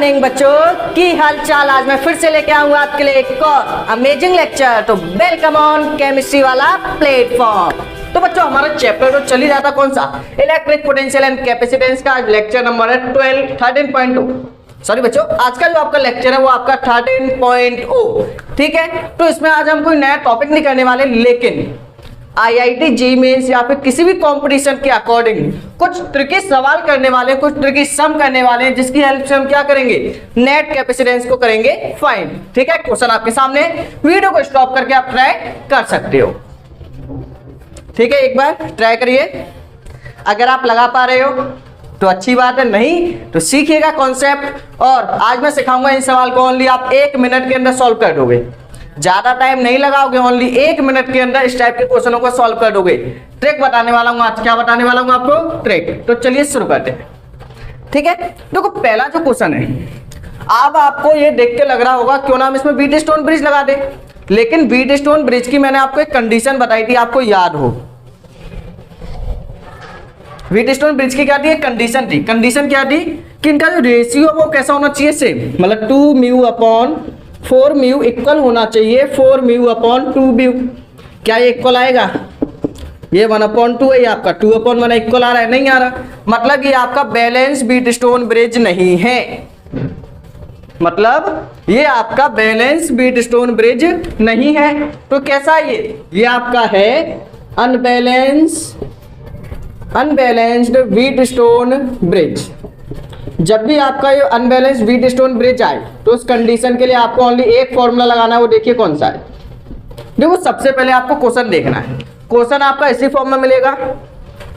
Morning बच्चों की हाल चाल। आज मैं फिर से लेके आऊंगा आपके लिए एक और अमेजिंग लेक्चर। तो वेलकम ऑन केमिस्ट्री वाला प्लेटफॉर्म। तो बच्चों हमारा चैप्टर तो चल ही रहा था, कौन सा, इलेक्ट्रिक पोटेंशियल एंड कैपेसिटेंस का। लेक्चर नंबर है 13.2। सॉरी बच्चों, आज का जो आपका लेक्चर है वो आपका 13.0, ठीक है। तो इसमें आज हम कोई नया टॉपिक नहीं करने वाले, लेकिन IIT JEE मेंस या फिर किसी भी कंपटीशन के अकॉर्डिंग कुछ ट्रिकी सवाल करने वाले, कुछ ट्रिकी सम करने वाले हैं, जिसकी हेल्प से हम क्या करेंगे, नेट कैपेसिटेंस को करेंगे फाइंड, ठीक है। क्वेश्चन आपके सामने, वीडियो को स्टॉप करके आप ट्राई कर सकते हो, ठीक है। एक बार ट्राई करिए, अगर आप लगा पा रहे हो तो अच्छी बात है, नहीं तो सीखिएगा कॉन्सेप्ट। और आज मैं सिखाऊंगा इन सवाल को ओनली आप 1 मिनट के अंदर सॉल्व कर दोगे, ज्यादा टाइम नहीं लगाओगे, ओनली 1 मिनट के अंदर इस टाइप के क्वेश्चनों को सॉल्व कर दोगे। ट्रिक बताने वाला हूं आज, क्या बताने वाला हूं आपको, ट्रिक। तो चलिए शुरू करते हैं, ठीक है। देखो पहला जो क्वेश्चन है, अब आपको ये देख के लग रहा होगा क्यों ना हम इसमें व्हीटस्टोन ब्रिज लगा दे, लेकिन व्हीटस्टोन ब्रिज की मैंने आपको एक कंडीशन बताई थी, आपको याद हो। व्हीटस्टोन ब्रिज की क्या थी, एक कंडीशन थी। कंडीशन क्या थी कि इनका जो रेशियो वो कैसा होना चाहिए, सेम, मतलब 2 म्यू अपॉन 4 म्यू इक्वल होना चाहिए 4 म्यू अपॉन 2 म्यू। क्या ये इक्वल आएगा, ये 1/2 है, ये आपका 2/1 इक्वल आ रहा है, नहीं आ रहा, मतलब ये आपका बैलेंस व्हीटस्टोन ब्रिज नहीं है, मतलब ये आपका बैलेंस व्हीटस्टोन ब्रिज नहीं है। तो कैसा ये आपका है अनबैलेंस्ड व्हीटस्टोन ब्रिज। जब भी आपका ये अनबैलेंस्ड व्हीटस्टोन ब्रिज आए तो उस कंडीशन के लिए आपको ओनली एक फॉर्मूला लगाना है, वो देखिए कौन सा है। देखो सबसे पहले आपको क्वेश्चन देखना है, क्वेश्चन आपका इसी फॉर्म में मिलेगा,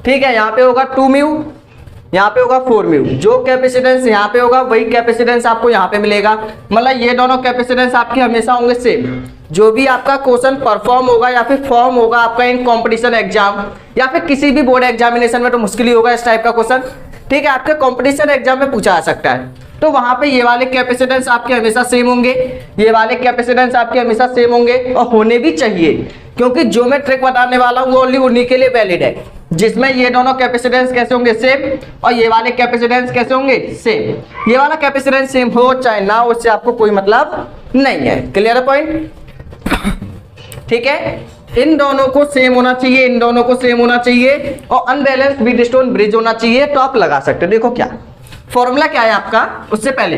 ठीक है। यहाँ पे होगा 2 म्यू, यहाँ पे होगा 4 म्यू, जो कैपेसिटेंस यहाँ पे होगा वही कैपेसिटेंस आपको यहाँ पे मिलेगा, मतलब ये दोनों कैपेसिटेंस आपके हमेशा होंगे सेम। जो भी आपका क्वेश्चन परफॉर्म होगा या फिर फॉर्म होगा आपका इन कॉम्पिटिशन एग्जाम या फिर किसी भी बोर्ड एग्जामिनेशन में, तो मुश्किल ही होगा इस टाइप का क्वेश्चन, ठीक है। आपके कंपटीशन एग्जाम में पूछा जा सकता है, तो वहां पे ये वाले कैपेसिटेंस आपके हमेशा सेम होंगे, ये वाले कैपेसिटेंस आपके हमेशा सेम होंगे, और होने भी चाहिए, क्योंकि जो मैं ट्रिक बताने वाला हूँ वो ओनली उन्हीं के लिए वैलिड है, जिसमें ये दोनों कैपेसिटेंस कैसे होंगे, सेम, और ये वाले कैपेसिटेंस कैसे होंगे, सेम। ये वाला कैपेसिटेंस सेम हो चाहे ना हो, उससे आपको कोई मतलब नहीं है। क्लियर है पॉइंट, ठीक है। इन दोनों को सेम होना चाहिए, इन दोनों को सेम होना चाहिए, और अनबैलेंस्ड व्हीटस्टोन ब्रिज होना चाहिए, तो आप लगा सकते हो। देखो क्या फॉर्मूला क्या है आपका, उससे पहले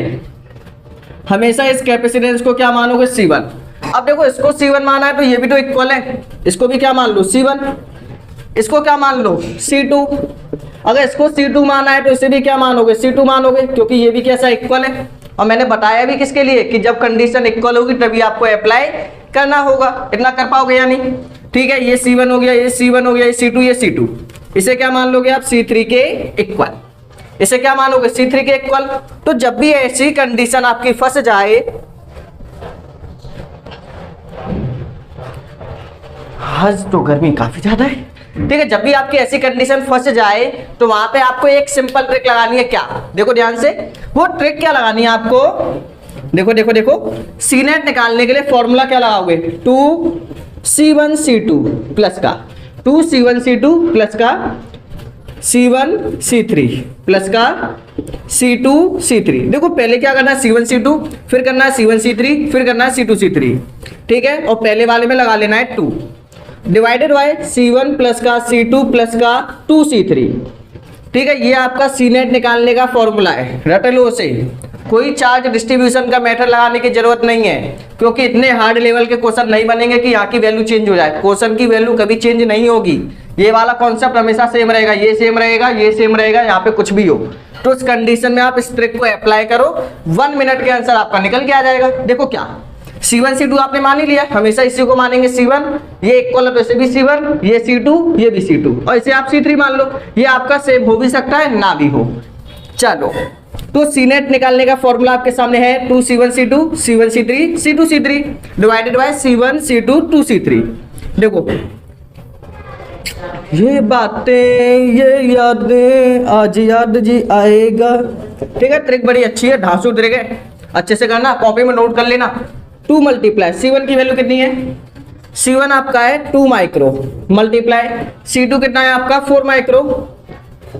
हमेशा इस कैपेसिटेंस को क्या मानोगे, C1। अब देखो इसको C1 माना है तो ये भी तो इक्वल है, इसको भी क्या मान लो, C1, इसको क्या मान लो, C2। अगर इसको C2 माना है तो इसे भी क्या मानोगे, C2 मानोगे, क्योंकि ये भी कैसा इक्वल है। और मैंने बताया भी किसके लिए, कि जब कंडीशन इक्वल होगी तभी आपको अप्लाई करना होगा, इतना कर पाओगे या नहीं, ठीक है। ये C1 हो गया, ये C1 हो गया, ये C2, ये C2, इसे क्या मान लोगे आप, C3 के इक्वल, इसे क्या मानोगे, C3 के इक्वल। तो जब भी ऐसी कंडीशन आपकी फंस जाए, आज तो गर्मी काफी ज्यादा है, ठीक है। जब भी आपकी ऐसी कंडीशन फंस जाए तो वहां पे आपको एक सिंपल ट्रिक लगानी है, क्या, देखो ध्यान से, वो ट्रिक क्या लगानी है आपको, देखो देखो देखो, सीनेट निकालने के लिए फॉर्मूला क्या लगाओगे, 2C1C2 प्लस का 2C1C2 प्लस का C1C3 प्लस का C2C3। देखो पहले क्या करना है, C1C2, फिर करना है C1C3, फिर करना है C2C3, ठीक है। और पहले वाले में लगा लेना है 2 डिवाइडेड बाय C1 प्लस का C2 प्लस का 2C3, ठीक है। ये आपका सीनेट निकालने का फॉर्मूला है, रट लो से। कोई चार्ज डिस्ट्रीब्यूशन का मेथड लगाने की जरूरत नहीं है, क्योंकि इतने हार्ड लेवल के क्वेश्चन नहीं बनेंगे कि यहाँ की वैल्यू चेंज हो जाए। क्वेश्चन की वैल्यू कभी चेंज नहीं होगी, ये वाला कॉन्सेप्ट हमेशा सेम रहेगा, ये सेम रहेगा, ये सेम रहेगा, यहाँ पे कुछ भी हो। तो इस कंडीशन में आप इस ट्रिक को अप्लाई करो, 1 मिनट के आंसर आपका निकल के आ जाएगा। देखो क्या, C1C2 आपने मान ही लिया, हमेशा इसी को मानेंगे C1, ये इक्वल है तो इसे भी C1, ये C2, ये भी C2, और इसे आप C3 मान लो। ये आपका सेम हो भी सकता है, ना भी हो। चलो, तो सीनेट निकालने का फॉर्मूला आपके सामने है 2C1C2 C1C3 C2C3 divided by C1C2 2C3। देखो ये बातें ये यादें आज याद जी आएगा, ठीक है। ट्रिक बड़ी अच्छी है, ढांसू ट्रिक है, अच्छे से करना, कॉपी में नोट कर लेना। 2 मल्टीप्लाई C1 की वैल्यू कितनी है, C1 आपका है 2 माइक्रो, मल्टीप्लाई C2 कितना है आपका 4 माइक्रो,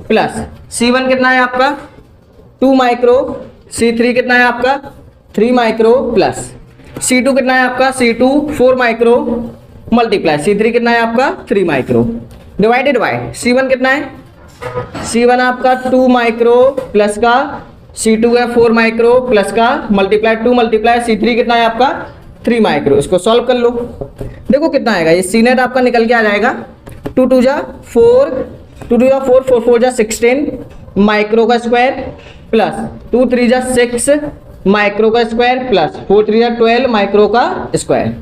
प्लस C1 कितना है आपका 2 माइक्रो C3 कितना है आपका 3 माइक्रो प्लस C2 कितना है आपका C2 4 माइक्रो मल्टीप्लाई C3 कितना है आपका 3 माइक्रो डिवाइडेड बाय C1 कितना है C1 आपका 2 माइक्रो प्लस का C2 है 4 माइक्रो प्लस का मल्टीप्लाई 2 मल्टीप्लाई C3 कितना है आपका 3 माइक्रो। इसको सॉल्व कर लो, देखो कितना आएगा। ये सी नेट आपका निकल के आ जाएगा 2 2 जा 4 2 2 जा 4 4 4 जा 16 माइक्रो का स्क्वायर प्लस 2 3 जा 6 माइक्रो का स्क्वायर प्लस 4 3 जा 12 माइक्रो का स्क्वायर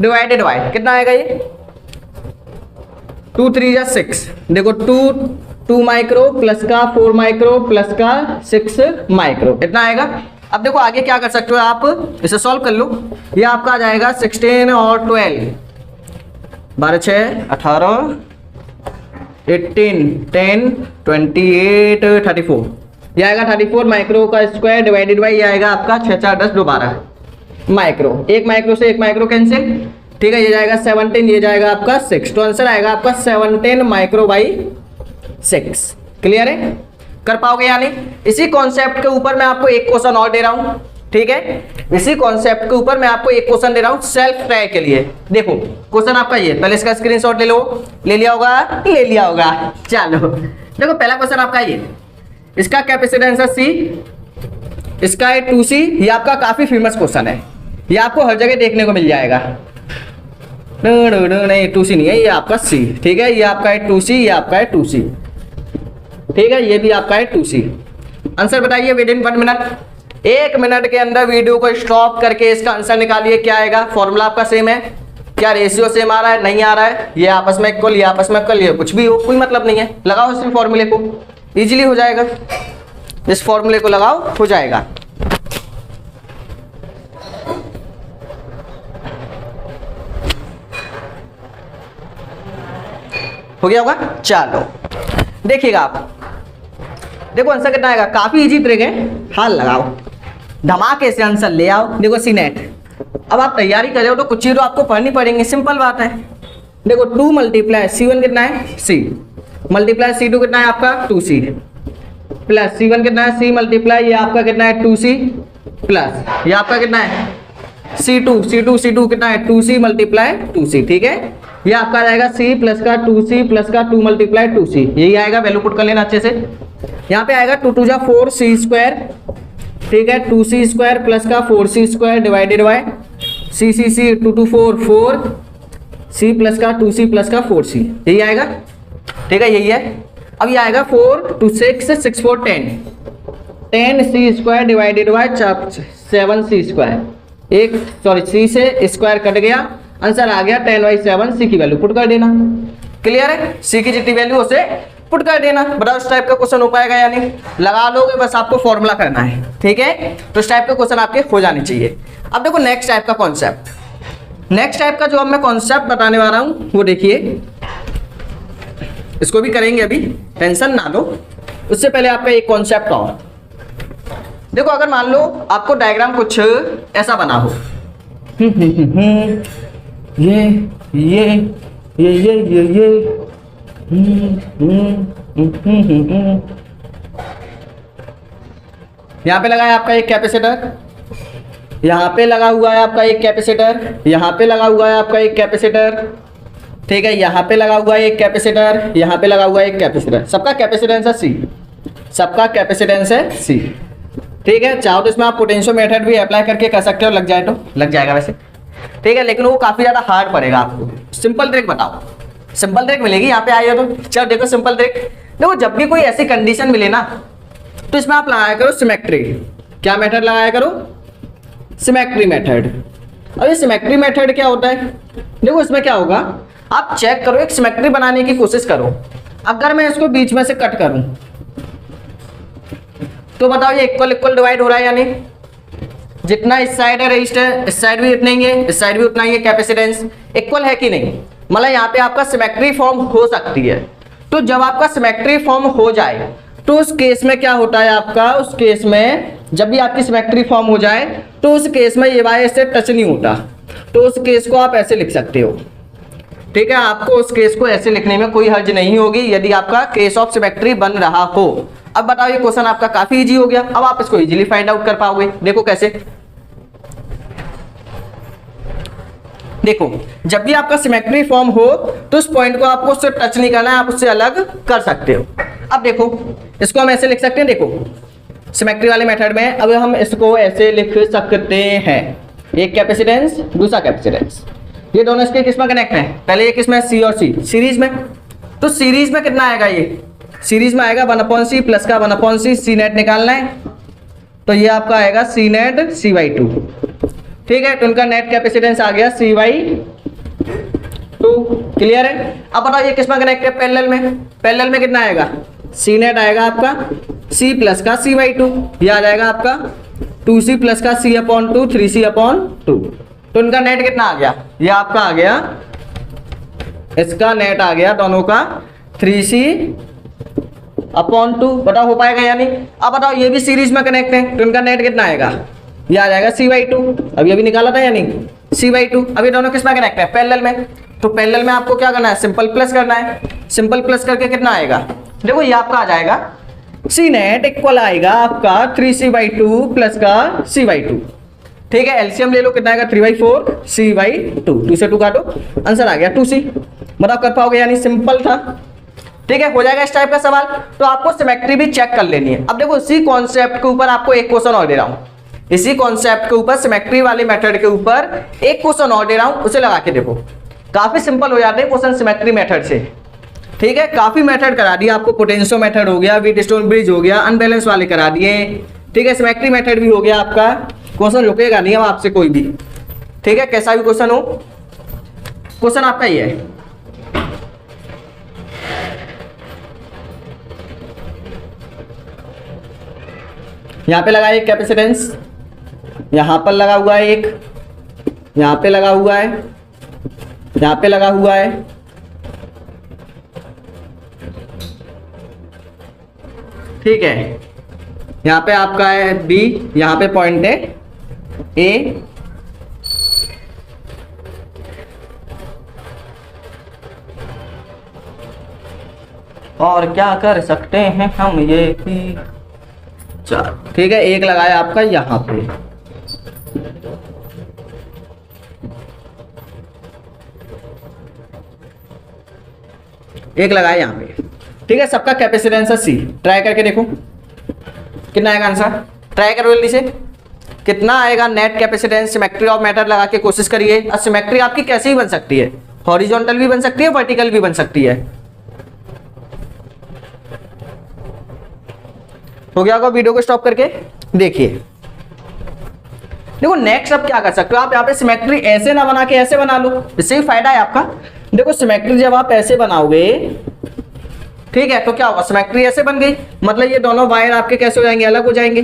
डिवाइडेड बाय कितना आएगा ये 2 3 जा 6 देखो 2 माइक्रो प्लस का 4 माइक्रो प्लस का 6 माइक्रो कितना आएगा। अब देखो आगे क्या कर सकते हो आप, इसे सॉल्व कर लो। ये आपका आ जाएगा 16 और 12 12 6 18 18 10 28 34 ये आएगा 34 माइक्रो का स्क्वायर डिवाइडेड बाई ये आएगा आपका 6 4 10 12 माइक्रो। एक माइक्रो से एक माइक्रो कैंसिल, ठीक है। ये जाएगा 17 ये जाएगा आपका 6 तो आंसर आएगा आपका 17 माइक्रो बाई 6। क्लियर है, कर पाओगे या नहीं। इसी कॉन्सेप्ट के ऊपर मैं आपको एक क्वेश्चन और दे रहा हूं, ठीक है। इसी कॉन्सेप्ट के ऊपर मैं आपको एक क्वेश्चन दे रहा हूं सेल्फ ट्राई के लिए। देखो क्वेश्चन आपका ये, पहले इसका स्क्रीनशॉट ले लो, ले लिया होगा चलो देखो पहला क्वेश्चन आपका ये, इसका कैपेसिटेंस है C, इसका है 2C। ये आपका काफी फेमस क्वेश्चन है, ये आपको हर जगह देखने को मिल जाएगा। नहीं 2C नहीं है, ये आपका C, ठीक है। ये आपका है 2C, ये आपका है 2C, ठीक है। ये भी आपका है 2C। आंसर बताइए विद इन 1 मिनट। 1 मिनट के अंदर वीडियो को स्टॉप करके इसका आंसर निकालिए। क्या आएगा, फॉर्मूला आपका सेम है, क्या रेशियो सेम आ रहा है, नहीं आ रहा है, ये आपस में इक्वल, ये आपस में इक्वल, ये कुछ भी हो कोई मतलब नहीं है। लगाओ इस फॉर्मूले को, इजीली हो जाएगा। इस फॉर्मूले को लगाओ, हो जाएगा। हो गया होगा, चलो देखिएगा आप। देखो आंसर कितना आएगा, काफी इजी ट्रिक है, हाल लगाओ, धमाके से आंसर ले आओ। देखो सी नेट, अब आप तैयारी कर रहे हो तो कुछ चीज तो आपको पढ़नी पड़ेंगे, सिंपल बात है। देखो 2 मल्टीप्लाई C1 कितना है C मल्टीप्लाई C2 कितना है आपका 2C प्लस C1 कितना है C मल्टीप्लाई ये आपका कितना है 2C प्लस ये आपका कितना है C2 कितना है 2C मल्टीप्लाई 2C, ठीक है। ये आपका आ जाएगा C प्लस का 2C प्लस का 2 मल्टीप्लाई 2C, यही आएगा। वैल्यू पुट कर लेना अच्छे से। यहाँ पे आएगा 2 2 जा 4C स्क्वायर, ठीक है। 2C स्क्वायर प्लस का 4C square divided by C 2 2 4 C plus का 2C प्लस का 4C, यही आएगा, ठीक है। यही है। अब ये आएगा 4 2 6 6 4 10C square divided by 7C square. C से स्क्वायर कट गया, आंसर आ गया 10/7। C की वैल्यू पुट कर देना। क्लियर है, C की जितनी वैल्यू उसे पुट कर देना। बताओ इस टाइप का क्वेश्चन हो पाएगा या नहीं, लगा लोगे, बस आपको फॉर्मूला करना है, ठीक है। तो इस टाइप के क्वेश्चन आपके हो जाने चाहिए। अब देखो नेक्स्ट टाइप का कॉन्सेप्ट, नेक्स्ट टाइप का जो अब मैं कॉन्सेप्ट बताने वाला हूं वो देखिए, इसको भी करेंगे अभी, टेंशन ना लो। उससे पहले आपका एक कॉन्सेप्ट और देखो। अगर मान लो आपको डायग्राम कुछ ऐसा बना हो, ये यहाँ पे लगा है आपका एक कैपेसिटर, यहाँ पे लगा हुआ है आपका एक कैपेसिटर, यहाँ पे लगा हुआ है आपका एक कैपेसिटर, ठीक है। यहाँ पे लगा हुआ है एक कैपेसिटर, यहाँ पे लगा हुआ है एक कैपेसिटर। सबका कैपेसिटेंस है C, सबका कैपेसिटेंस है C, ठीक है। चाहो तो इसमें आप पोटेंशियो मेथड भी अप्लाई करके कर सकते हो, लग जाए तो लग जाएगा वैसे, ठीक है। लेकिन वो काफी ज्यादा हार्ड पड़ेगा आपको। सिंपल ट्रिक बताओ, सिंपल ट्रिक मिलेगी यहाँ पे आई हो तो। चलो देखो सिंपल ट्रिक, देखो जब भी कोई ऐसी कंडीशन मिले ना तो इसमें आप लगाया करो सिमेट्री। क्या मेथड लगाया करो, सिमेट्री मेथड। अब ये सिमेट्री मेथड क्या होता है, देखो इसमें क्या होगा, आप चेक करो, एक सिमेट्री बनाने की कोशिश करो। अगर मैं इसको बीच में से कट करूं तो बताओ ये इक्वल इक्वल डिवाइड हो रहा है या नहीं। जितना इस साइड है रजिस्टर, इस साइड भी उतना ही है, इस साइड भी उतना ही है, कैपेसिटेंस इक्वल है कि नहीं। मतलब यहाँ पे आपका सिमेट्री फॉर्म हो सकती है। तो जब आपका सिमेट्री फॉर्म हो जाए तो उस केस में क्या होता है आपका, उस केस में जब भी आपकी सिमेट्री फॉर्म हो जाए तो उस केस में ये वाई से टच नहीं होता। तो उस केस को आप ऐसे लिख सकते हो, ठीक है, आपको उस केस को ऐसे लिखने में कोई हर्ज नहीं होगी यदि आपका केस ऑफ सिमेट्री बन रहा हो। अब बताओ, ये क्वेश्चन आपका काफी इजी हो गया, अब आप इसको इजीली फाइंड आउट कर पाओगे। देखो कैसे, देखो जब भी आपका सिमेट्री फॉर्म हो तो उस पॉइंट को आपको उससे टच नहीं करना है, आप उससे अलग कर सकते हो। अब देखो इसको हम ऐसे लिख सकते हैं, देखो सिमेट्री वाले मेथड में अब हम इसको ऐसे लिख सकते हैं, एक कैपेसिटेंस दूसरा कैपेसिटेंस, ये दोनों इसके किस में कनेक्ट है, पहले ये किस में, सी और सी सीरीज में। तो सीरीज में कितना आएगा, ये सीरीज में आएगा 1/c प्लस का 1/c, सी नेट निकालना है तो ये आपका आएगा सी नेट C/2। ठीक है, तो इनका नेट कैपेसिटेंस आ गया C/2। क्लियर है। अब बताओ ये किस में कनेक्ट है, पैरेलल में, पैरेलल में कितना आएगा, सी नेट आएगा आपका C प्लस का C/2, ये आ जाएगा आपका 2C प्लस का C/2 3C/2। तो इनका नेट कितना आ गया, ये आपका आ गया, इसका नेट आ गया दोनों का 3C/2। बताओ हो पाएगा या नहीं। अब बताओ ये भी सीरीज में कनेक्ट है तो इनका नेट कितना आएगा, ये आ जाएगा C/2। अब ये भी निकाला था या नहीं, C/2। अब ये दोनों किस में कनेक्ट है, पैरेलल में, तो पैरेलल में आपको क्या करना है, सिंपल प्लस करना है। सिंपल प्लस करके कितना आएगा, देखो ये आपका आ जाएगा सी नेट इक्वल आएगा आपका 3C/2 प्लस का C/2। ठीक है, एलसीएम ले लो, कितना आएगा 3/4 C/2, 2 से 2 काटो, आंसर आ गया 2C। मतलब कर पाओगे यानी, सिंपल था। ठीक है, हो जाएगा इस टाइप का सवाल। तो आपको सिमेट्री भी चेक कर लेनी है। अब देखो इसी कॉन्सेप्ट के ऊपर आपको एक क्वेश्चन और दे रहा हूं, इसी कॉन्सेप्ट के ऊपर सिमेट्री वाले मेथड के ऊपर एक क्वेश्चन और दे रहा हूं, उसे लगा के देखो, काफी सिंपल हो जाते हैं क्वेश्चन सिमेट्री मेथड से। ठीक है, काफी मेथड करा दिया आपको, पोटेंशियो मेथड हो गया, व्हीटस्टोन ब्रिज हो गया, अनबैलेंस वाले करा दिए। ठीक है, सिमेट्री मेथड भी हो गया आपका, क्वेश्चन रुकेगा नहीं अब आपसे कोई भी। ठीक है, कैसा भी क्वेश्चन हो, क्वेश्चन आपका ही है। यहां पे लगा एक कैपेसिटेंस, यहां पर लगा हुआ है एक, यहां पे लगा हुआ है, यहां पे लगा हुआ है। ठीक है, यहां पे आपका है B, यहां पे पॉइंट है A, और क्या कर सकते हैं हम ये भी 4। ठीक है, एक लगाया आपका यहां पे, एक लगाया यहां पे। ठीक है, सबका कैपेसिटेंस है C। ट्राई करके देखो कितना आएगा आंसर, ट्राई करो जल्दी से, कितना आएगा net capacitance symmetry of matter लगा के कोशिश करिए। और सिमेट्री आपकी कैसे ही बन सकती है, हॉरिजॉन्टल भी बन सकती है, वर्टिकल भी बन सकती है। हो गया होगा, वीडियो को स्टॉप करके देखिए। देखो नेक्स्ट अब क्या कर सकते हो आप, यहाँ पे सिमेट्री ऐसे ना बना के ऐसे बना लो, इससे भी फायदा है आपका। देखो सिमेट्री जब आप ऐसे बनाओगे, ठीक है, तो क्या होगा, सिमेट्री ऐसे बन गई, मतलब ये दोनों वायर आपके कैसे हो जाएंगे, अलग हो जाएंगे।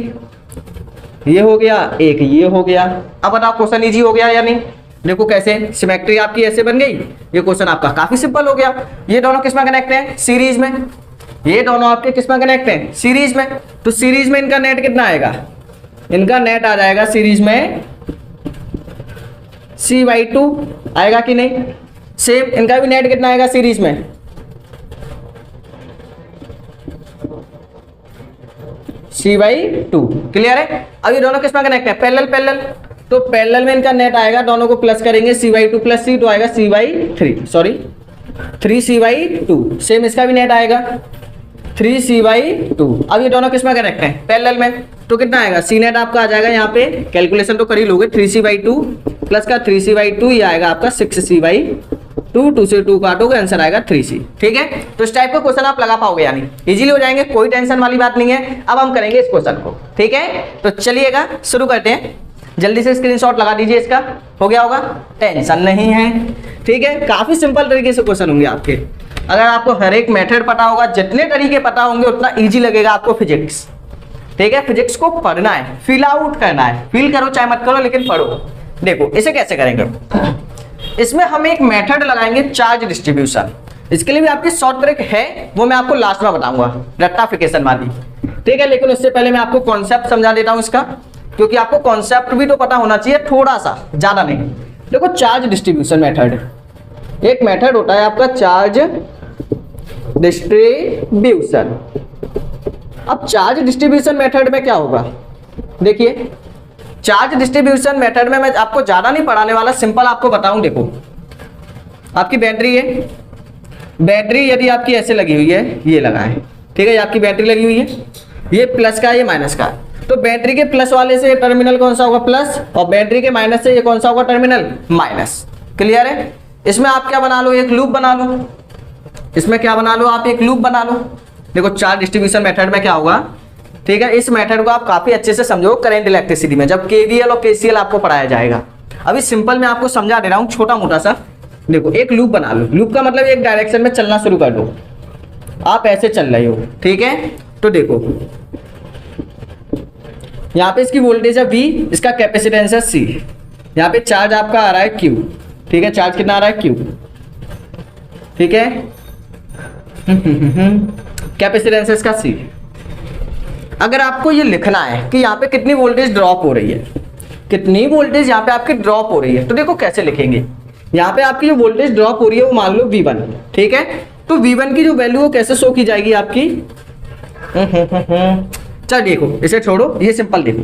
ये हो गया एक, ये हो गया। अब बताओ क्वेश्चन इजी हो गया या नहीं। देखो कैसे सिमेट्री आपकी ऐसे बन गई, ये क्वेश्चन आपका काफी सिंपल हो गया। ये दोनों किस में कनेक्ट है, सीरीज में, ये दोनों आपके किस में कनेक्ट है, सीरीज में। तो सीरीज में इनका नेट कितना आएगा, इनका नेट आ जाएगा सीरीज में C/2 आएगा कि नहीं। सेम इनका भी नेट कितना आएगा सीरीज में, C/2। क्लियर है। अब ये दोनों किस में कनेक्ट है, पैरेलल, पैरेलल। तो पैरेलल में इनका नेट आएगा, दोनों को प्लस करेंगे, C/2 प्लस C, तो आएगा C/3, सॉरी 3C/2। सेम इसका भी नेट आएगा 3C/2। अब ये दोनों किस में कनेक्ट हैं, पैरेलल में। तो कितना आएगा, सी नेट आपका आ जाएगा, यहाँ पे कैलकुलेशन तो कर ही लोगे, 3C/2 प्लस का 3C/2, ये आएगा आपका 6C/2, 2 से 2 काटोगे, आंसर आएगा 3C। ठीक है, तो इस टाइप का क्वेश्चन आप लगा पाओगे, यानी इजीली हो जाएंगे, कोई टेंशन वाली बात नहीं है। अब हम करेंगे इस क्वेश्चन को। ठीक है, तो चलिएगा शुरू करते हैं, जल्दी से स्क्रीनशॉट लगा दीजिए इसका। हो गया होगा, टेंशन नहीं है। ठीक है, काफी सिंपल तरीके से क्वेश्चन होंगे आपके। अगर आपको हर एक मेथड पता होगा, जितने तरीके पता होंगे उतना इजी लगेगा आपको फिजिक्स। ठीक है, फिजिक्स को पढ़ना है, फील आउट करना है, फील करो चाहे मत करो लेकिन पढ़ो। देखो इसे कैसे करेंगे, इसमें हम एक मेथड लगाएंगे चार्ज डिस्ट्रीब्यूशन। इसके लिए भी आपकी शॉर्ट ट्रिक है, वो मैं आपको लास्ट में बताऊंगा, रेक्टिफिकेशन वाली। ठीक है, लेकिन उससे पहले मैं आपको कॉन्सेप्ट समझा देता हूं इसका, क्योंकि आपको कॉन्सेप्ट भी तो पता होना चाहिए, थोड़ा सा, ज्यादा नहीं। देखो चार्ज डिस्ट्रीब्यूशन मेथड, एक मेथड होता है आपका चार्ज डिस्ट्रीब्यूशन। अब चार्ज डिस्ट्रीब्यूशन मेथड में क्या होगा, देखिए चार्ज डिस्ट्रीब्यूशन मेथड में मैं आपको ज्यादा नहीं पढ़ाने वाला, सिंपल आपको बताऊं। देखो आपकी बैटरी है, बैटरी यदि आपकी ऐसे लगी हुई है, ये लगा है, ठीक है, ये आपकी बैटरी लगी हुई है, ये प्लस का है, ये माइनस का है। तो बैटरी के प्लस वाले से टर्मिनल कौन सा होगा, प्लस, और बैटरी के माइनस से ये कौन सा होगा, टर्मिनल माइनस। क्लियर है? इसमें आप क्या बना लो, एक लूप बना लो। इसमें क्या बना लो आप, एक लूप बना लो। देखो चार्ज डिस्ट्रीब्यूशन मेथड में क्या होगा, ठीक है, इस मेथड को आप काफी अच्छे से समझो करंट इलेक्ट्रिसिटी में, जब केवीएल और केसीएल आपको पढ़ाया जाएगा। अभी सिंपल मैं आपको समझा दे रहा हूं छोटा मोटा सा। देखो एक लूप बना लो, लूप का मतलब एक डायरेक्शन में चलना शुरू कर दो, आप ऐसे चल रहे हो, ठीक है। तो देखो यहाँ पे इसकी वोल्टेज है V, इसका कैपेसिटेंस है C, यहाँ पे चार्ज आपका आ रहा है Q, ठीक है, चार्ज कितना आ रहा है Q, ठीक है, कैपेसिटेंस इसका C। अगर आपको ये लिखना है कि यहाँ पे कितनी वोल्टेज ड्रॉप हो रही है, कितनी वोल्टेज यहाँ पे आपकी ड्रॉप हो रही है, तो देखो कैसे लिखेंगे। यहाँ पे आपकी जो वोल्टेज ड्रॉप हो रही है वो मान लो V1, ठीक है। तो V1 की जो वैल्यू वो कैसे शो की जाएगी आपकी, चल देखो इसे छोड़ो, ये सिंपल देखो,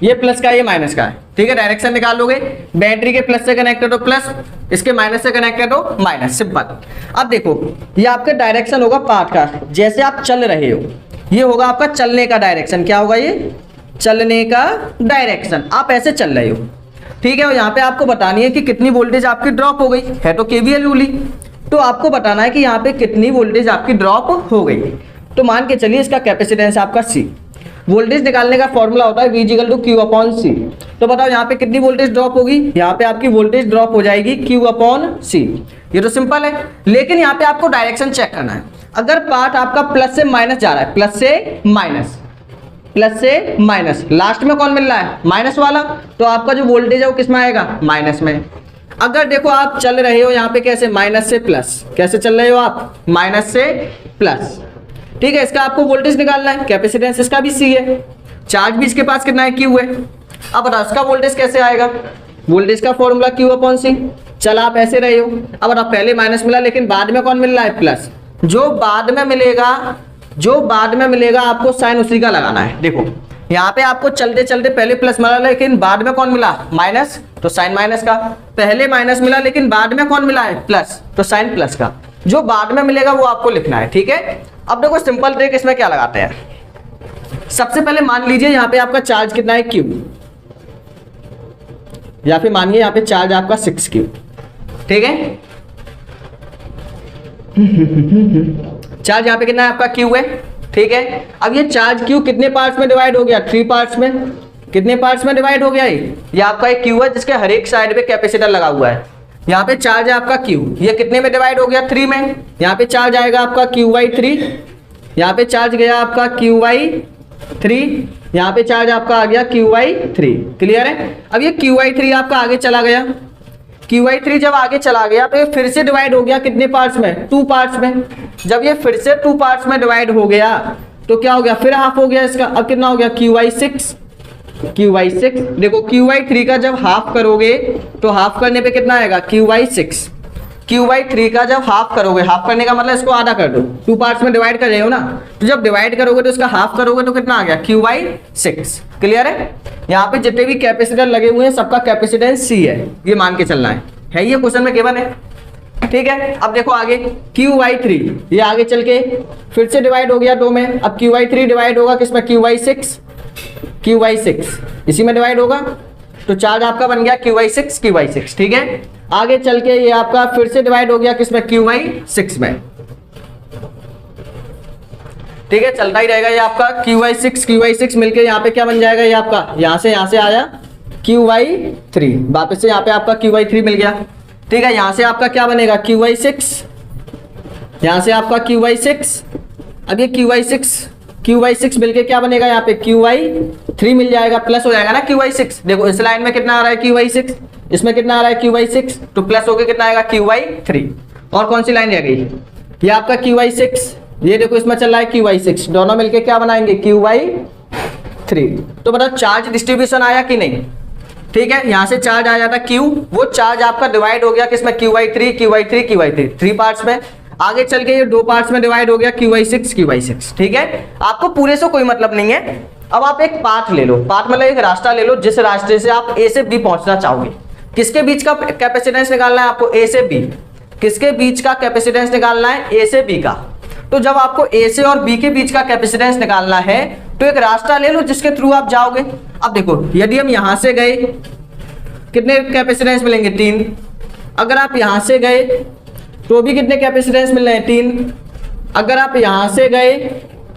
ये प्लस का है, ये माइनस का है, ठीक है, डायरेक्शन निकाल लोगे। बैटरी के प्लस से कनेक्टेड हो प्लस, इसके माइनस से कनेक्टेड हो माइनस, सिंपल। अब देखो ये आपका डायरेक्शन होगा पाथ का, जैसे आप चल रहे हो, ये होगा आपका चलने का डायरेक्शन। क्या होगा ये, चलने का डायरेक्शन, आप ऐसे चल रहे हो, ठीक है। और यहाँ पे आपको बतानी है कि कितनी वोल्टेज आपकी ड्रॉप हो गई है, तो केवीएल रूल ही, तो आपको बताना है कि यहाँ पे कितनी वोल्टेज आपकी ड्रॉप हो गई। तो मान के चलिए इसका कैपेसिटेंस आपका C। वोल्टेज निकालने का फॉर्मूला होता है V = Q/C। तो बताओ यहाँ पे कितनी वोल्टेज ड्रॉप होगी, यहाँ पे आपकी वोल्टेज ड्रॉप हो जाएगी Q/C। ये तो सिंपल है, लेकिन यहाँ पे आपको डायरेक्शन चेक करना है। अगर पार्ट आपका प्लस से माइनस जा रहा है, प्लस से माइनस, प्लस से माइनस, लास्ट में कौन मिल रहा है, माइनस वाला, तो आपका जो वोल्टेज है वो किस में आएगा, माइनस में। अगर देखो आप चल रहे हो यहाँ पे कैसे, माइनस से प्लस, कैसे चल रहे हो आप, माइनस से प्लस, ठीक है। इसका आपको वोल्टेज निकालना है, कैपेसिटेंस इसका भी C है, चार्ज भी इसके पास कितना है, Q है। अब बताओ इसका वोल्टेज कैसे आएगा, वोल्टेज का फॉर्मूला Q/C। चल आप ऐसे रहे हो, अब आप पहले माइनस मिला, लेकिन बाद में कौन मिल रहा है, प्लस। जो बाद में मिलेगा, जो बाद में मिलेगा आपको साइन उसी का लगाना है। देखो यहाँ पे आपको चलते चलते पहले प्लस मिला, लेकिन बाद में कौन मिला, माइनस, तो साइन माइनस का। पहले माइनस मिला लेकिन बाद में कौन मिला है, प्लस, तो साइन प्लस का। जो बाद में मिलेगा वो आपको लिखना है, ठीक है। अब देखो सिंपल ट्रिक इसमें क्या लगाते हैं, सबसे पहले मान लीजिए यहाँ पे आपका चार्ज कितना है, Q, या फिर मानिए यहाँ पे चार्ज आपका 6Q, ठीक है। चार्ज यहाँ पे कितना है आपका, Q है, ठीक है। अब ये चार्ज Q कितने पार्ट्स में डिवाइड हो गया, 3 पार्ट्स में। कितने पार्ट्स में डिवाइड हो गया, ये आपका एक Q है जिसके हर एक साइड पे कैपेसिटर लगा हुआ है। यहाँ पे चार्ज है आपका Q, ये कितने में डिवाइड हो गया, 3 में। यहाँ पे चार्ज आएगा आपका Q/3, यहाँ पे चार्ज गया आपका Q/3, यहाँ पे चार्ज आपका आ गया Q/3। क्लियर है? अब ये Q/3 आपका आगे चला गया, Q/3 जब आगे चला गया तो ये फिर से डिवाइड हो गया कितने पार्ट्स में, 2 पार्ट्स में। जब ये फिर से 2 पार्ट्स में डिवाइड हो गया तो क्या हो गया, फिर हाफ हो गया इसका। अब कितना हो गया, Q/6। देखो Q/3 का जब हाफ करोगे तो हाफ करने पे कितना आएगा, Q/6। Q/3 का जब हाफ करोगे, हाफ करने का मतलब इसको आधा कर दो, 2 पार्ट्स में डिवाइड कर रहे हो ना, तो जब डिवाइड करोगे तो इसका हाफ करोगे तो कितना आ गया, Q/6। क्लियर है? यहाँ पे जितने भी कैपेसिटर लगे हुए हैं सबका कैपेसिटेंस C है, ये मान के चलना है ये क्वेश्चन में केवल है। ठीक है, अब देखो आगे Q/3, ये आगे चल के फिर से डिवाइड हो गया 2 में। अब Q/3 डिवाइड होगा किसमें, Q/6 इसी में डिवाइड होगा, तो चार्ज आपका बन गया Q/6। ठीक है, आगे चल के ये आपका फिर से डिवाइड हो गया किसमें, Q/6 में। ठीक है, चलता ही रहेगा ये आपका Q/6 मिलके यहाँ पे क्या बन जाएगा, ये आपका यहाँ से आया Q/3, वापस से यहाँ पे आपका Q/3 मिल गया। ठीक है, यहाँ से आपका क्या बनेगा, Q/6, यहाँ से आपका Q/6। अब ये Q/6 मिलके क्या बनेगा, यहाँ पे Q/3 मिल जाएगा, प्लस हो जाएगा ना Q/6। देखो इस लाइन में कितना आ रहा है, Q/6, इसमें कितना आ रहा है, Q/6, तो प्लस होके कितना आएगा, Q/3। और कौन सी लाइन रह गई, ये आपका Q/6, ये देखो इसमें चल रहा है Q/6, दोनों मिलके क्या बनाएंगे, Q/3। तो बताओ चार्ज डिस्ट्रीब्यूशन आया कि नहीं, ठीक है, यहाँ से चार्ज आ जाता Q, वो चार्ज आपका डिवाइड हो गया किसमें, QY3 QY3 QY3, 3 पार्ट्स में। आगे चल के ये 2 पार्ट्स में डिवाइड हो गया QY6 QY6। ठीक है, आपको पूरे से कोई मतलब नहीं है। अब आप एक पाथ ले लो, पाथ मतलब एक रास्ता ले लो जिस रास्ते से आप A से B पहुंचना चाहोगे। किसके बीच का कैपेसिटेंस निकालना है आपको, A से B। किसके बीच का कैपेसिटेंस निकालना है, A से B का। तो जब आपको A से और B के बीच का कैपेसिटेंस निकालना है तो एक रास्ता ले लो जिसके थ्रू आप जाओगे। अब देखो, यदि हम यहां से गए कितने कैपेसिटेंस मिलेंगे, 3। अगर आप यहां से गए तो भी कितने कैपेसिटेंस मिल रहे हैं, 3। अगर आप यहां से गए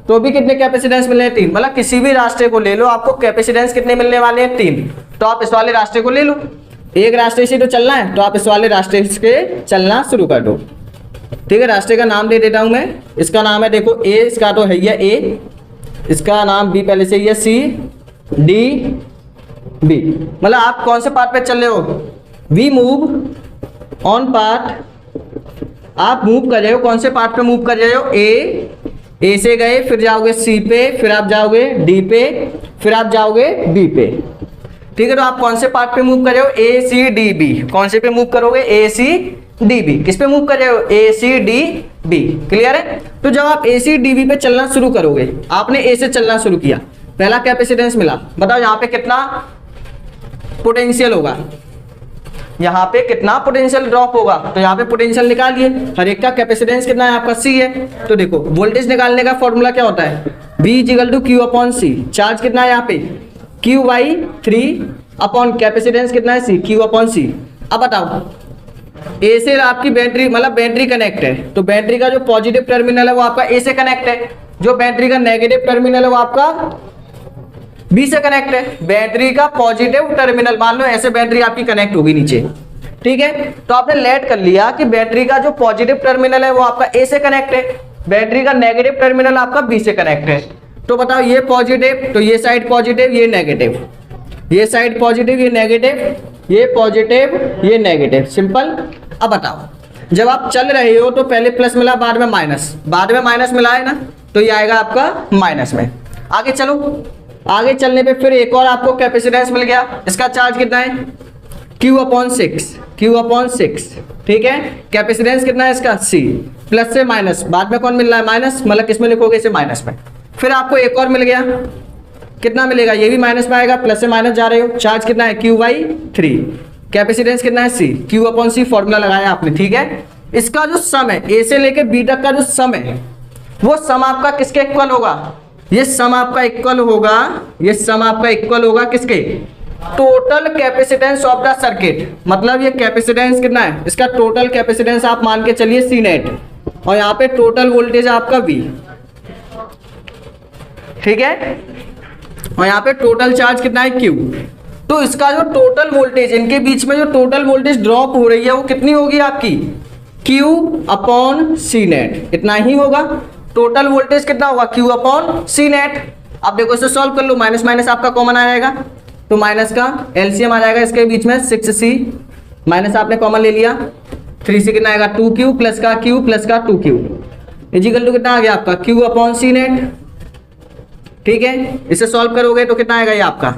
तो भी कितने कैपेसिटेंस मिल रहे हैं, 3। मतलब किसी भी रास्ते को ले लो, आपको कैपेसिटेंस कितने मिलने वाले हैं, 3। तो आप इस वाले रास्ते को ले लो, एक रास्ते से तो चलना है, तो आप इस वाले रास्ते से चलना शुरू कर दो। ठीक है, रास्ते का नाम दे देता हूं मैं, इसका नाम है देखो A, इसका तो है ये A, इसका नाम B पहले से ही है, C D B। मतलब आप कौन से पार्ट पे चल रहे हो, वी मूव ऑन पार्ट, आप मूव कर रहे हो, कौन से पार्ट पे मूव कर रहे हो, A से गए, फिर जाओगे C पे, फिर आप जाओगे D पे, फिर आप जाओगे B पे। ठीक है, तो आप कौन से पार्ट पे मूव कर रहे हो, A C D B। कौन से पे मूव करोगे, A C D B। किस पे मूव कर रहे हो, A C D B। Clear है। तो जब आप A C D B पे चलना शुरू करोगे, आपने A से चलना शुरू किया, पहला कैपेसिटेंस मिला, बताओ यहाँ पे कितना पोटेंशियल होगा, यहाँ पे कितना पोटेंशियल ड्रॉप होगा। तो यहाँ पे पोटेंशियल निकालिए, हर एक का कैपेसिटेंस कितना है आपका, C है। तो देखो वोल्टेज निकालने का फॉर्मूला क्या होता है, V = Q/C। चार्ज कितना है यहाँ पे, Q/3 अपॉन कैपेसिटेंस कितना है, C, Q/C। अब बताओ, A से आपकी बैटरी, मतलब बैटरी कनेक्ट है, तो बैटरी का जो पॉजिटिव टर्मिनल है वो आपका A से कनेक्ट है, जो बैटरी का नेगेटिव टर्मिनल है वो आपका B से कनेक्ट है। बैटरी का पॉजिटिव टर्मिनल, मान लो ऐसे बैटरी आपकी कनेक्ट होगी नीचे। ठीक है, तो आपने लेट कर लिया कि बैटरी का जो पॉजिटिव टर्मिनल है वो आपका A से कनेक्ट है, बैटरी का नेगेटिव टर्मिनल आपका B से कनेक्ट है। तो बताओ, ये पॉजिटिव तो ये साइड पॉजिटिव, ये नेगेटिव, ये साइड पॉजिटिव, ये नेगेटिव, ये पॉजिटिव, ये नेगेटिव, सिंपल। अब बताओ, जब आप चल रहे हो तो पहले प्लस मिला, बाद में माइनस, बाद में माइनस मिला है ना, तो ये आएगा आपका माइनस में। आगे चलो, आगे चलने पे फिर एक और आपको कैपेसिटेंस मिल गया, इसका चार्ज कितना है, Q/6, Q/6। ठीक है, कैपेसिटेंस कितना है इसका, C। प्लस से माइनस, बाद में कौन मिल रहा है, माइनस, मतलब किस में लिखोगे, इसे माइनस में। फिर आपको एक और मिल गया, कितना मिलेगा, ये भी माइनस में आएगा, प्लस से माइनस जा रहे हो। चार्ज कितना है, Q/3। कैपेसिटेंस कितना है, C, Q/C फॉर्मूला लगाया आपने। ठीक है, इसका जो सम है, A से लेके B तक का जो सम है, वो सम आपका किसके इक्वल होगा, ये सम आपका इक्वल होगा, ये सम आपका इक्वल होगा किसके, total capacitance of the circuit. मतलब ये कैपेसिटेंस कितना है, इसका टोटल कैपेसिटेंस आप मान के चलिए C नेट, और यहाँ पे टोटल वोल्टेज आपका V। ठीक है, और यहाँ पे टोटल चार्ज कितना है, Q। तो इसका जो टोटल वोल्टेज, इनके बीच में जो टोटल वोल्टेज ड्रॉप हो रही है वो कितनी होगी आपकी, Q/C नेट, इतना ही होगा। टोटल वोल्टेज कितना होगा, Q/C नेट। अब देखो इसे सॉल्व कर लो, माइनस माइनस आपका कॉमन आ जाएगा, तो माइनस का एलसीएम आ जाएगा इसके बीच में 6C, माइनस आपने कॉमन ले लिया, 3C कितना आएगा, 2Q प्लस का Q प्लस का 2Q इजिकल टू कितना आ गया आपका, Q/C नेट। ठीक है, इसे सॉल्व करोगे तो कितना आएगा, ये आपका,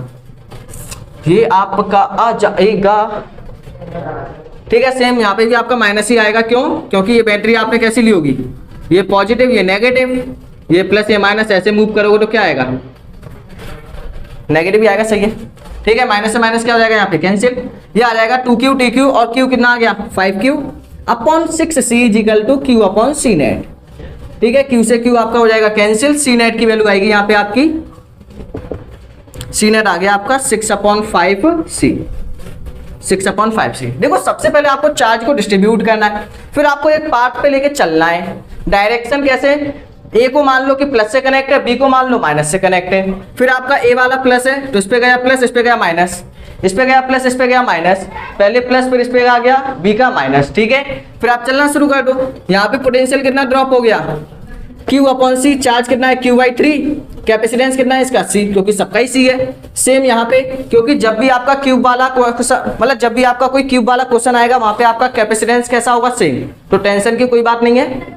ये आपका आ जाएगा। ठीक है, सेम यहाँ पे भी आपका माइनस ही आएगा, क्यों, क्योंकि ये बैटरी आपने कैसी ली होगी, ये पॉजिटिव, ये नेगेटिव, ये प्लस, ये माइनस, ऐसे मूव करोगे तो क्या आएगा, नेगेटिव ही आएगा। सही है। ठीक है, माइनस से माइनस क्या हो जाएगा, यहाँ पे कैंसिल, ये आ जाएगा 2Q TQ, और Q कितना आ गया, 5Q/6C is equal to Q/C net. ठीक है, Q से Q आपका हो जाएगा कैंसिल, C नेट की वैल्यू आएगी यहाँ पे आपकी, C नेट आ गया आपका 6/5C, 6/5C। देखो सबसे पहले आपको चार्ज को डिस्ट्रीब्यूट करना है, फिर आपको एक पार्ट पे लेके चलना है। डायरेक्शन कैसे, A को मान लो कि प्लस से कनेक्ट है, B को मान लो माइनस से कनेक्ट है। फिर आपका A वाला प्लस है तो इस पे गया प्लस, इस पे गया माइनस, इस पे गया प्लस, इस पे गया माइनस, पहले प्लस फिर इस पे आ गया B का माइनस। ठीक है, फिर आप चलना शुरू कर दो। यहाँ पे पोटेंशियल कितना ड्रॉप हो गया, Q/C। चार्ज कितना है, Q/3। कैपेसिटेंस कितना है इसका, C, क्योंकि सबका ही C है। सेम यहाँ पे, क्योंकि जब भी आपका क्यूब वाला, मतलब जब भी आपका कोई क्यूब वाला क्वेश्चन आएगा वहां पे आपका कैपेसिटेंस कैसा होगा, सेम, तो टेंशन की कोई बात नहीं है।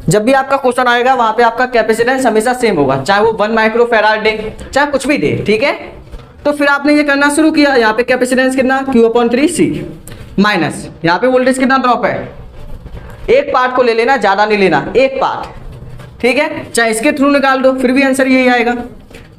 जब भी आपका क्वेश्चन आएगा वहां पे आपका कैपेसिटेंस हमेशा सेम होगा, चाहे वो 1 माइक्रो फैराड दे, चाहे कुछ भी दे। ठीक है, तो फिर आपने ये करना शुरू किया, यहाँ पे कैपेसिटेंस कितना Q/3C माइनस यहाँ पे वोल्टेज कितना ड्रॉप है, एक पार्ट को ले लेना, ज्यादा नहीं लेना, एक पार्ट, ठीक है, चाहे इसके थ्रू निकाल दो फिर भी आंसर यही आएगा।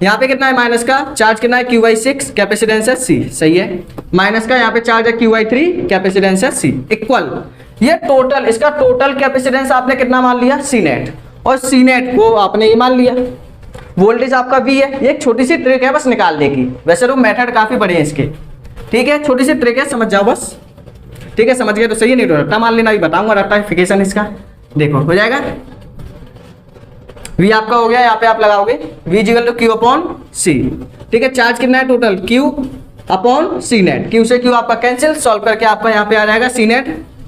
यहाँ पे कितना है माइनस का चार्ज कितना है Q/6 कैपेसिटेंस है C, सही है, माइनस का यहाँ पे चार्ज है Q/3 कैपेसिटेंस है C इक्वल, ये टोटल, इसका टोटल कैपेसिटेंस आपने कितना मान लिया C नेट, और C नेट को आपने ये मान लिया, वोल्टेज आपका V है। ये एक छोटी सी ट्रिक है बस निकालने की, वैसे तो मेथड काफी बड़े हैं इसके, ठीक है, छोटी सी ट्रिक है, समझ जाओ बस, ठीक है, समझ गए तो सही है, नहीं तो रट्टा मान लेना, अभी बताऊंगा रट्टाफिकेशन इसका, देखो हो जाएगा। V आपका हो गया, यहाँ पे आप लगाओगे V = Q/C, ठीक है, चार्ज कितना है टोटल Q/C नेट, Q से Q आपका कैंसिल, सॉल्व करके आपका यहाँ पे आ जाएगा C नेट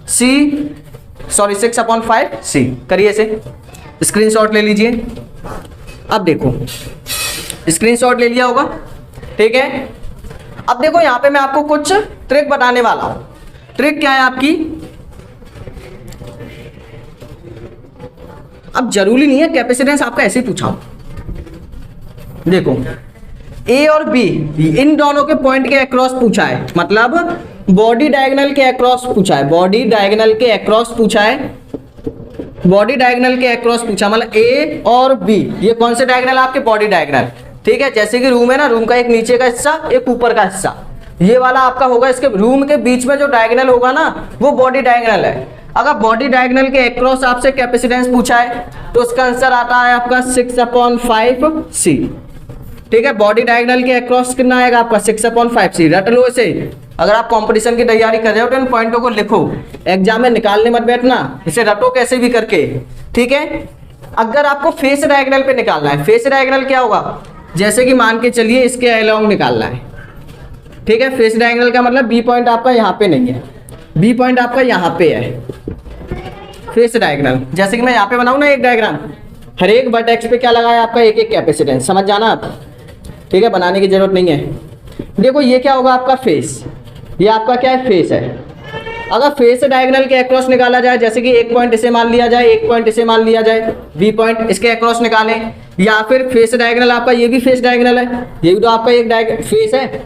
6/5C, करिए इसे, स्क्रीनशॉट ले लीजिए। अब देखो स्क्रीनशॉट ले लिया होगा, ठीक है। अब देखो यहाँ पे मैं आपको कुछ ट्रिक बताने वाला हूं। ट्रिक क्या है आपकी, अब जरूरी नहीं है कैपेसिटेंस आपका ऐसे ही पूछा हो, देखो ए और बी इन दोनों के पॉइंट के अक्रॉस पूछा है, मतलब बॉडी डायगोनल के अक्रॉस पूछा है, बॉडी डायगोनल के अक्रॉस पूछा है, बॉडी डायगोनल के अक्रॉस पूछा, मतलब ए और बी, ये कौन से डायगोनल आपके बॉडी डायगोनल, ठीक है, जैसे कि रूम है ना, रूम का एक नीचे का हिस्सा एक ऊपर का हिस्सा, ये वाला आपका होगा, इसके रूम के बीच में जो डायगोनल होगा ना वो बॉडी डायगोनल है। अगर बॉडी डायगोनल के अक्रॉस आपसे कैपेसिटेंस पूछा है तो उसका आंसर आता है आपका 6/5C, ठीक है, बॉडी डायगोनल के अक्रॉस कितना आएगा आपका 6/5C, रट लो इसे। अगर आप कंपटीशन की तैयारी कर रहे हो तो इन पॉइंटों को लिखो, एग्जाम में निकालने मत बैठना, इसे रटो कैसे भी करके, ठीक है। अगर आपको फेस डायगोनल पे निकालना है, फेस डायगोनल क्या होगा, जैसे कि मान के चलिए इसके अलोंग निकालना है, ठीक है, फेस डायगोनल का मतलब बी पॉइंट आपका यहाँ पे नहीं है, बी पॉइंट आपका यहाँ पे है, फेस डायगोनल, जैसे कि मैं यहाँ पे बनाऊँ ना एक डायग्राम, हर एक वर्टेक्स पे क्या लगाया आपका एक एक कैपेसिटेंस, समझ जाना आप, ठीक है, बनाने की जरूरत नहीं है। देखो ये क्या होगा आपका फेस, ये आपका क्या है फेस है। अगर फेस डायगोनल के अक्रॉस निकाला जाए, जैसे कि एक पॉइंट इसे मान लिया जाए, एक पॉइंट इसे मान लिया जाए, बी पॉइंट इसके अक्रॉस निकालें, या फिर फेस डायगोनल आपका ये भी फेस डायगोनल है, ये भी तो आपका एक फेस है।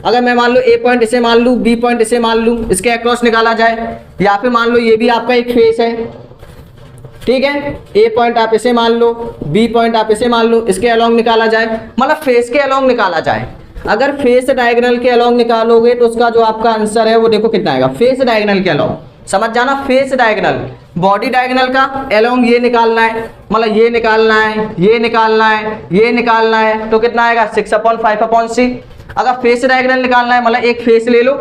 अगर मैं मान लो ए पॉइंट इसे मान लूँ, बी पॉइंट इसे मान लूँ, इसके अक्रॉस निकाला जाए, या फिर मान लो ये भी आपका एक फेस है, ठीक है, ए पॉइंट आप इसे मान लो, बी पॉइंट आप इसे मान लो, इसके अलोंग निकाला जाए, मतलब फेस के अलोंग निकाला जाए। अगर फेस डायगोनल के अलोंग निकालोगे तो उसका जो आपका आंसर है वो देखो कितना आएगा, फेस डायगोनल के अलोंग, समझ जाना, फेस डायगोनल, बॉडी डायगोनल का अलोंग ये निकालना है, मतलब ये निकालना है, ये निकालना है, ये निकालना है, तो कितना आएगा 6/5C। अगर फेस डायगोनल निकालना है, मतलब एक फेस ले लो,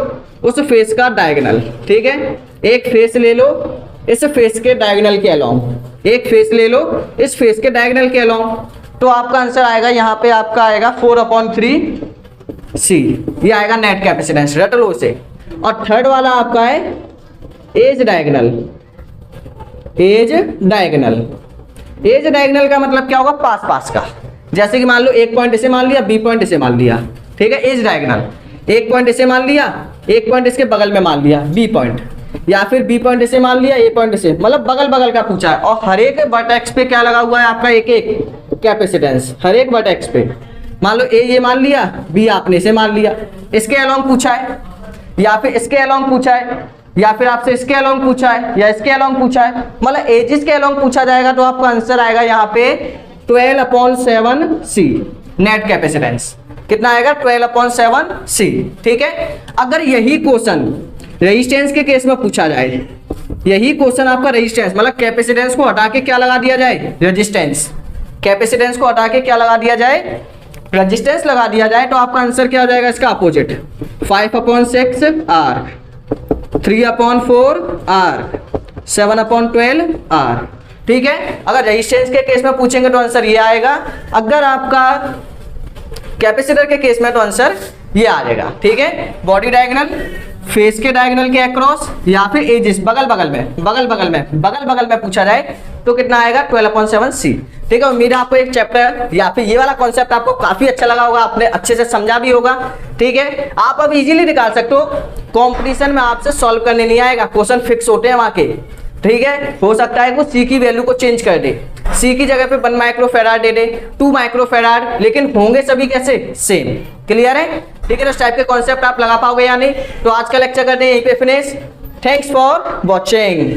उस फेस का डायगोनल, ठीक है, एक फेस ले लो इस फेस के डायगोनल के अलोंग, एक फेस ले लो इस फेस के डायगोनल के अलोंग, तो आपका आंसर आएगा यहाँ पे आपका आएगा 4/3C, ये आएगा नेट कैपेसिटेंस, रट लो उसे। और थर्ड वाला आपका है edge diagonal, edge diagonal, edge diagonal का मतलब क्या होगा, पास पास का, जैसे कि मान लो एक पॉइंट इसे मान लिया, बी पॉइंट इसे मान लिया, ठीक है, एज डायगोनल, एक पॉइंट इसे मान लिया, एक पॉइंट इसके बगल में मान लिया बी पॉइंट, या फिर बी पॉइंट इसे मान लिया, ए पॉइंट इसे, मतलब बगल बगल का पूछा है, और हर एक वर्टेक्स पे क्या लगा हुआ है आपका एक एक कैपेसिटेंस, हर एक वर्टेक्स पे, मान लो ए ये मान लिया, बी आपने इसे मान लिया, इसके अलोंग पूछा है, या फिर इसके अलोंग पूछा है, या फिर आपसे इसके अलोंग पूछा है, या इसके अलोंग पूछा है, मतलब एजिस के अलोंग पूछा जाएगा तो आपका आंसर आएगा यहाँ पे 12/7C, नेट कैपेसिटेंस कितना आएगा 12/7C, ठीक है। अगर यही क्वेश्चन रेजिस्टेंस के केस में पूछा जाए, यही क्वेश्चन आपका रेजिस्टेंस, मतलब कैपेसिटेंस को हटा के क्या लगा दिया जाए, रेजिस्टेंस, कैपेसिटेंस को हटा के क्या लगा दिया जाए, रेजिस्टेंस लगा दिया जाए, तो आपका आंसर क्या हो जाएगा इसका अपोजिट, 5/6R, 3/4R, 7/12R, ठीक है। अगर रेजिस्टेंस के केस में पूछेंगे तो आंसर ये आएगा, अगर आपका कैपेसिटर के केस में तो आंसर ये आ जाएगा, ठीक है। बॉडी डायगोनल, फेस के डायगोनल के अक्रॉस, या फिर एजिस बगल बगल में पूछा जाए तो कितना आएगा 12/7C, ठीक है। उम्मीद है आपको एक चैप्टर या फिर ये वाला कॉन्सेप्ट आपको काफी अच्छा लगा होगा, आपने अच्छे से समझा भी होगा, ठीक है। आप अब इजीली निकाल सकते हो, कंपटीशन में आपसे सॉल्व करने नहीं आएगा, क्वेश्चन फिक्स होते हैं वहां के, ठीक है। हो सकता है वो C की वैल्यू को चेंज कर दे, C की जगह पे 1 माइक्रोफेराड दे दे, 2 माइक्रोफेराड, लेकिन होंगे सभी कैसे सेम, क्लियर है। ठीक है ना, इस टाइप के कॉन्सेप्ट आप लगा पाओगे या नहीं। तो आज का लेक्चर करते हैं यहीं पे फिनिश। Thanks for watching.